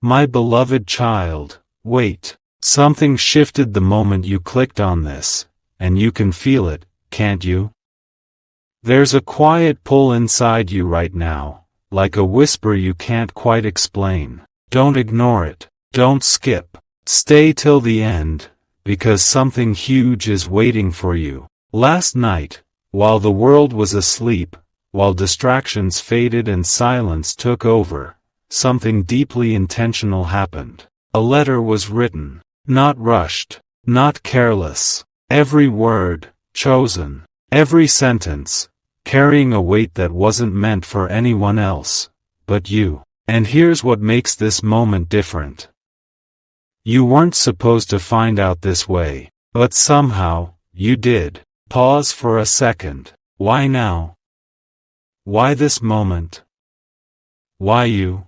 My beloved child, wait. Something shifted the moment you clicked on this, and you can feel it, can't you? There's a quiet pull inside you right now, like a whisper you can't quite explain. Don't ignore it. Don't skip. Stay till the end, because something huge is waiting for you. Last night, while the world was asleep, while distractions faded and silence took over, something deeply intentional happened. A letter was written. Not rushed. Not careless. Every word, chosen. Every sentence, carrying a weight that wasn't meant for anyone else, but you. And here's what makes this moment different. You weren't supposed to find out this way, but somehow, you did. Pause for a second. Why now? Why this moment? Why you?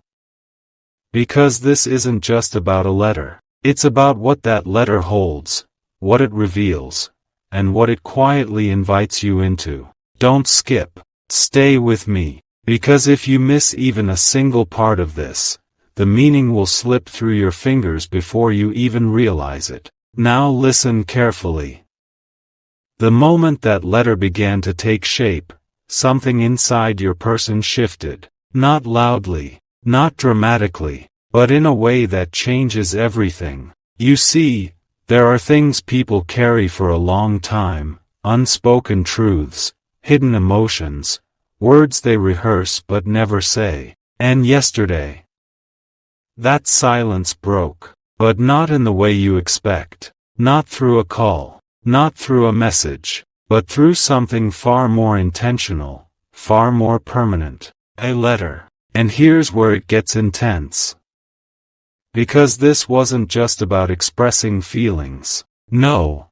Because this isn't just about a letter. It's about what that letter holds, what it reveals, and what it quietly invites you into. Don't skip. Stay with me, because if you miss even a single part of this, the meaning will slip through your fingers before you even realize it. Now listen carefully. The moment that letter began to take shape, something inside your person shifted. Not loudly, not dramatically, but in a way that changes everything. You see, there are things people carry for a long time, unspoken truths, hidden emotions, words they rehearse but never say. And yesterday, that silence broke, but not in the way you expect. Not through a call, not through a message, but through something far more intentional, far more permanent. A letter. And here's where it gets intense. Because this wasn't just about expressing feelings. No.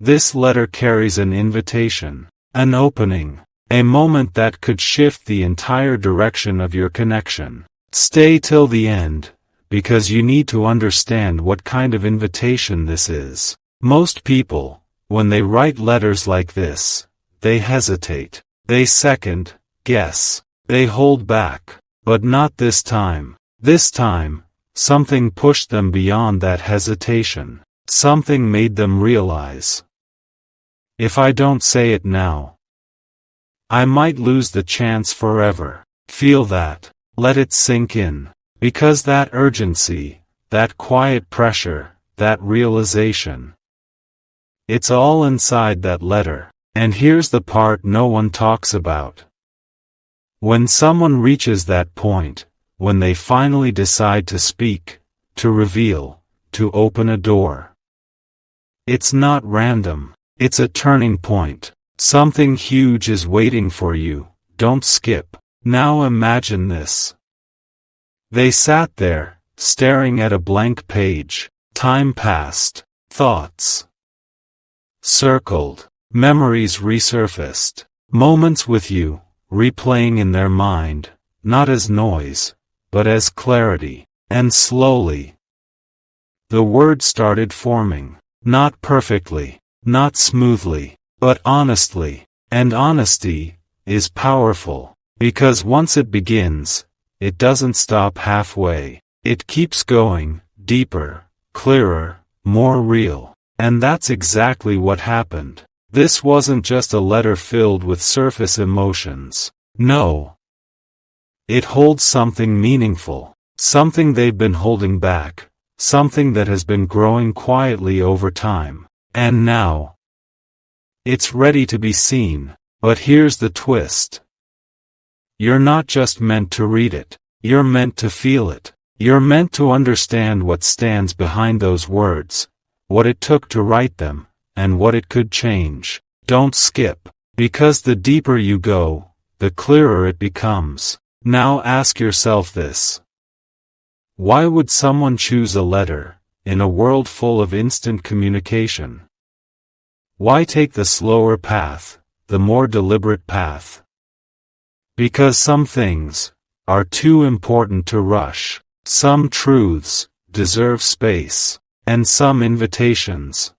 This letter carries an invitation, an opening, a moment that could shift the entire direction of your connection. Stay till the end, because you need to understand what kind of invitation this is. Most people, when they write letters like this, they hesitate. They second guess. They hold back. But not this time. This time, something pushed them beyond that hesitation. Something made them realize. If I don't say it now, I might lose the chance forever. Feel that. Let it sink in. Because that urgency, that quiet pressure, that realization, it's all inside that letter. And here's the part no one talks about. When someone reaches that point, when they finally decide to speak, to reveal, to open a door, it's not random. It's a turning point. Something huge is waiting for you. Don't skip. Now imagine this. They sat there, staring at a blank page. Time passed. Thoughts circled. Memories resurfaced. Moments with you, replaying in their mind, not as noise, but as clarity. And slowly, the words started forming. Not perfectly, not smoothly, but honestly. And honesty is powerful, because once it begins, it doesn't stop halfway. It keeps going, deeper, clearer, more real. And that's exactly what happened. This wasn't just a letter filled with surface emotions. No. It holds something meaningful, something they've been holding back, something that has been growing quietly over time. And now, it's ready to be seen. But here's the twist. You're not just meant to read it. You're meant to feel it. You're meant to understand what stands behind those words, what it took to write them, and what it could change. Don't skip, because the deeper you go, the clearer it becomes. Now ask yourself this. Why would someone choose a letter, in a world full of instant communication? Why take the slower path, the more deliberate path? Because some things are too important to rush. Some truths deserve space, and some invitations,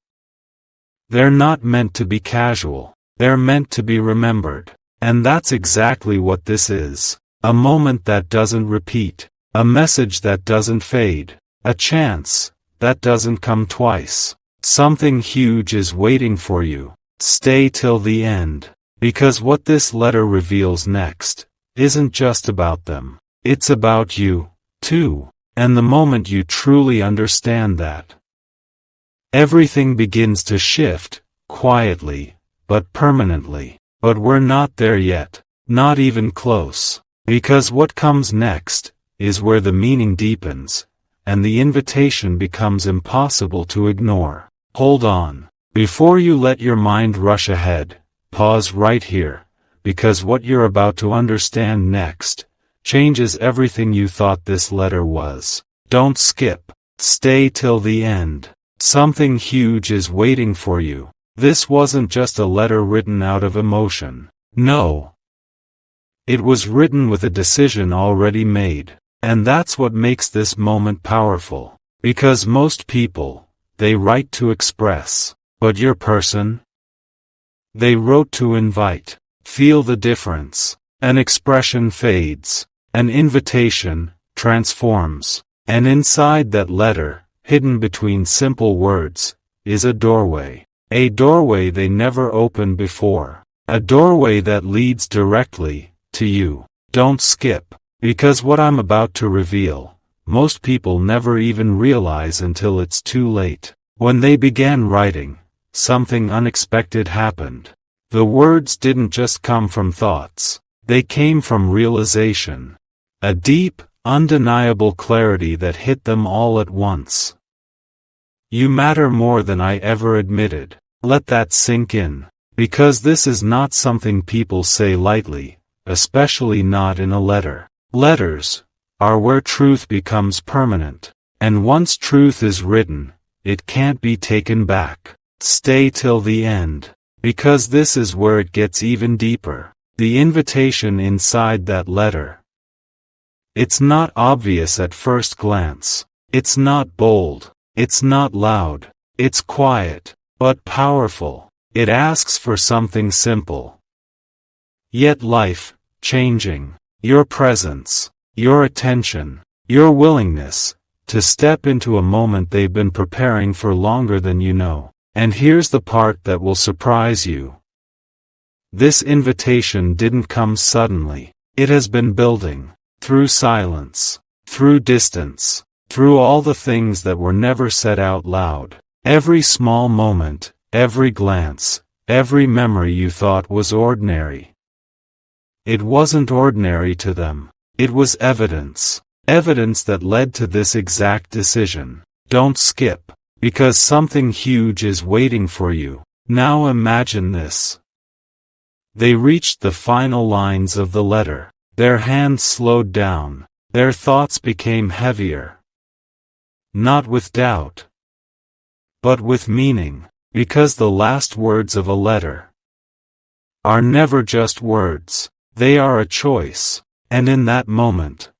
they're not meant to be casual. They're meant to be remembered. And that's exactly what this is. A moment that doesn't repeat. A message that doesn't fade. A chance that doesn't come twice. Something huge is waiting for you. Stay till the end. Because what this letter reveals next isn't just about them. It's about you, too. And the moment you truly understand that, everything begins to shift, quietly, but permanently. But we're not there yet. Not even close. Because what comes next is where the meaning deepens, and the invitation becomes impossible to ignore. Hold on. Before you let your mind rush ahead, pause right here, because what you're about to understand next changes everything you thought this letter was. Don't skip. Stay till the end. Something huge is waiting for you. This wasn't just a letter written out of emotion. No. It was written with a decision already made. And that's what makes this moment powerful. Because most people, they write to express. But your person? They wrote to invite. Feel the difference. An expression fades. An invitation transforms. And inside that letter, hidden between simple words, is a doorway. A doorway they never opened before. A doorway that leads directly to you. Don't skip. Because what I'm about to reveal, most people never even realize until it's too late. When they began writing, something unexpected happened. The words didn't just come from thoughts. They came from realization. A deep, undeniable clarity that hit them all at once. You matter more than I ever admitted. Let that sink in. Because this is not something people say lightly, especially not in a letter. Letters are where truth becomes permanent. And once truth is written, it can't be taken back. Stay till the end. Because this is where it gets even deeper. The invitation inside that letter. It's not obvious at first glance. It's not bold. It's not loud. It's quiet, but powerful. It asks for something simple, yet life-changing. Your presence, your attention, your willingness to step into a moment they've been preparing for longer than you know. And here's the part that will surprise you. This invitation didn't come suddenly. It has been building, through silence, through distance, through all the things that were never said out loud. Every small moment, every glance, every memory you thought was ordinary. It wasn't ordinary to them. It was evidence. Evidence that led to this exact decision. Don't skip. Because something huge is waiting for you. Now imagine this. They reached the final lines of the letter. Their hands slowed down. Their thoughts became heavier. Not with doubt, but with meaning. Because the last words of a letter are never just words. They are a choice. And in that moment,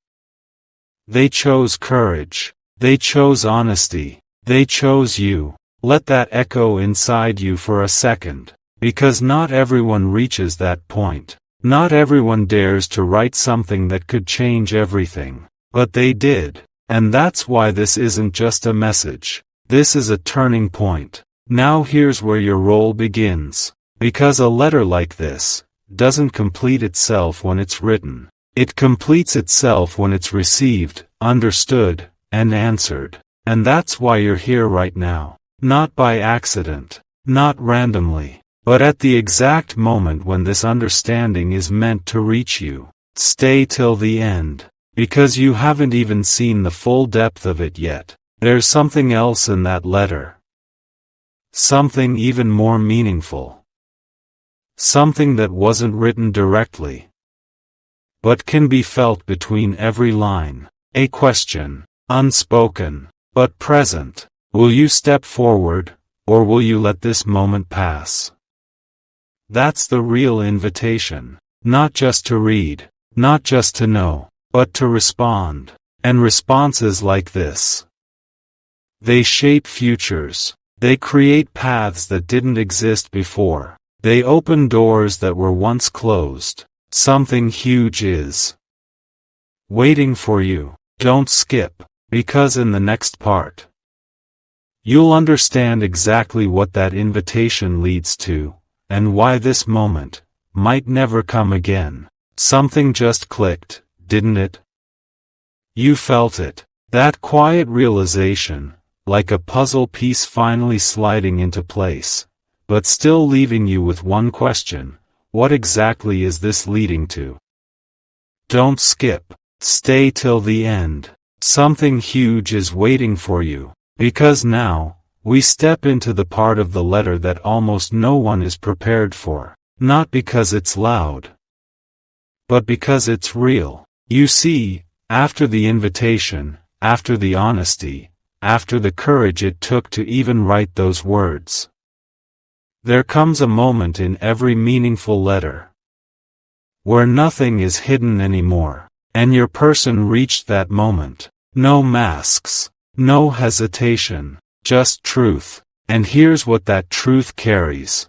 they chose courage. They chose honesty. They chose you. Let that echo inside you for a second. Because not everyone reaches that point. Not everyone dares to write something that could change everything. But they did. And that's why this isn't just a message. This is a turning point. Now here's where your role begins. Because a letter like this doesn't complete itself when it's written. It completes itself when it's received, understood, and answered. And that's why you're here right now. Not by accident. Not randomly. But at the exact moment when this understanding is meant to reach you. Stay till the end. Because you haven't even seen the full depth of it yet. There's something else in that letter. Something even more meaningful. Something that wasn't written directly, but can be felt between every line. A question, unspoken, but present. Will you step forward, or will you let this moment pass? That's the real invitation. Not just to read, not just to know, but to respond. And responses like this, they shape futures. They create paths that didn't exist before. They open doors that were once closed. Something huge is waiting for you. Don't skip, because in the next part, you'll understand exactly what that invitation leads to, and why this moment might never come again. Something just clicked, didn't it? You felt it. That quiet realization, like a puzzle piece finally sliding into place, but still leaving you with one question: what exactly is this leading to? Don't skip. Stay till the end. Something huge is waiting for you, because now, we step into the part of the letter that almost no one is prepared for, not because it's loud, but because it's real. You see, after the invitation, after the honesty, after the courage it took to even write those words, there comes a moment in every meaningful letter where nothing is hidden anymore, and your person reached that moment. No masks, no hesitation, just truth. And here's what that truth carries.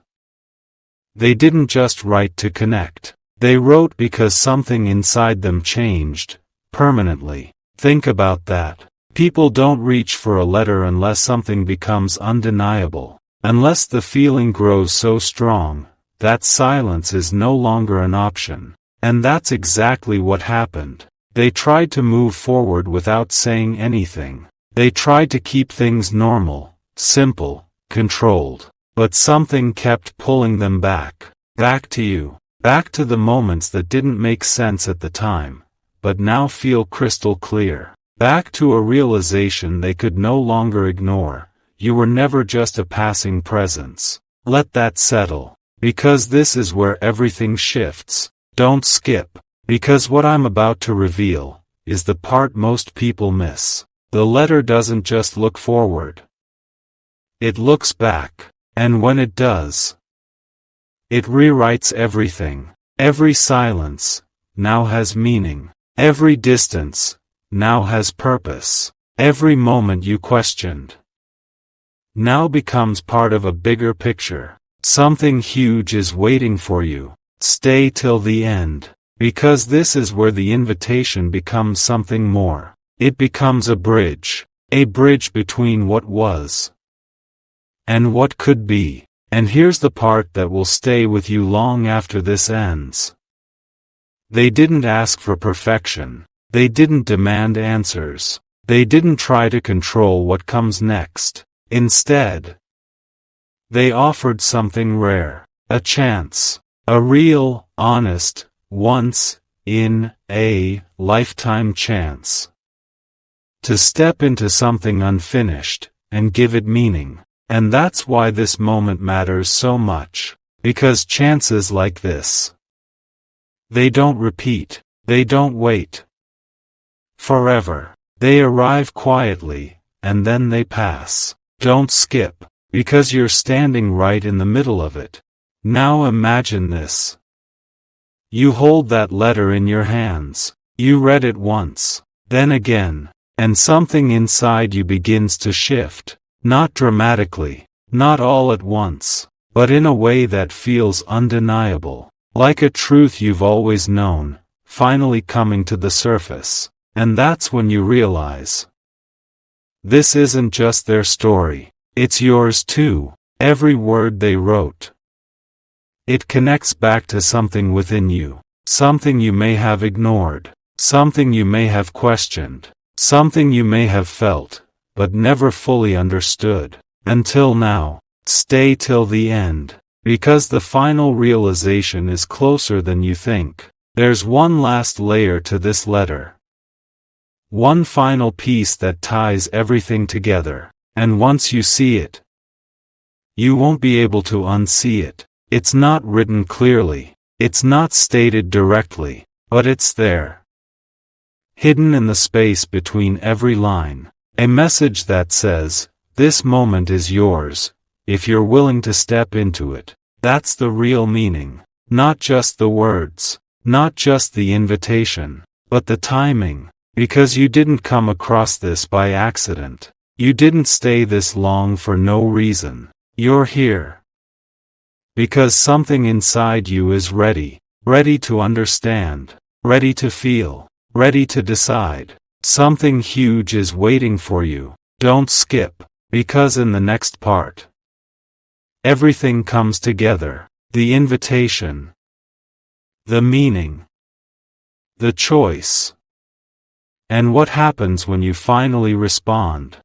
They didn't just write to connect. They wrote because something inside them changed, permanently. Think about that. People don't reach for a letter unless something becomes undeniable. Unless the feeling grows so strong that silence is no longer an option. And that's exactly what happened. They tried to move forward without saying anything. They tried to keep things normal, simple, controlled. But something kept pulling them back. Back to you. Back to the moments that didn't make sense at the time, but now feel crystal clear. Back to a realization they could no longer ignore. You were never just a passing presence. Let that settle. Because this is where everything shifts. Don't skip. Because what I'm about to reveal is the part most people miss. The letter doesn't just look forward. It looks back. And when it does, it rewrites everything. Every silence now has meaning. Every distance now has purpose. Every moment you questioned now becomes part of a bigger picture. Something huge is waiting for you. Stay till the end. Because this is where the invitation becomes something more. It becomes a bridge between what was and what could be. And here's the part that will stay with you long after this ends. They didn't ask for perfection. They didn't demand answers. They didn't try to control what comes next. Instead, they offered something rare. A chance. A real, honest, once-in-a-lifetime chance. To step into something unfinished, and give it meaning. And that's why this moment matters so much. Because chances like this, they don't repeat. They don't wait forever. They arrive quietly, and then they pass. Don't skip. Because you're standing right in the middle of it. Now imagine this. You hold that letter in your hands. You read it once, then again, and something inside you begins to shift. Not dramatically, not all at once, but in a way that feels undeniable. Like a truth you've always known, finally coming to the surface. And that's when you realize this isn't just their story. It's yours too. Every word they wrote. It connects back to something within you. Something you may have ignored. Something you may have questioned. Something you may have felt, but never fully understood. Until now. Stay till the end. Because the final realization is closer than you think. There's one last layer to this letter. One final piece that ties everything together. And once you see it, you won't be able to unsee it. It's not written clearly. It's not stated directly, but it's there. Hidden in the space between every line. A message that says, this moment is yours, if you're willing to step into it. That's the real meaning. Not just the words. Not just the invitation. But the timing. Because you didn't come across this by accident. You didn't stay this long for no reason. You're here because something inside you is ready. Ready to understand. Ready to feel. Ready to decide. Something huge is waiting for you. Don't skip, because in the next part, everything comes together. The invitation, the meaning, the choice, and what happens when you finally respond.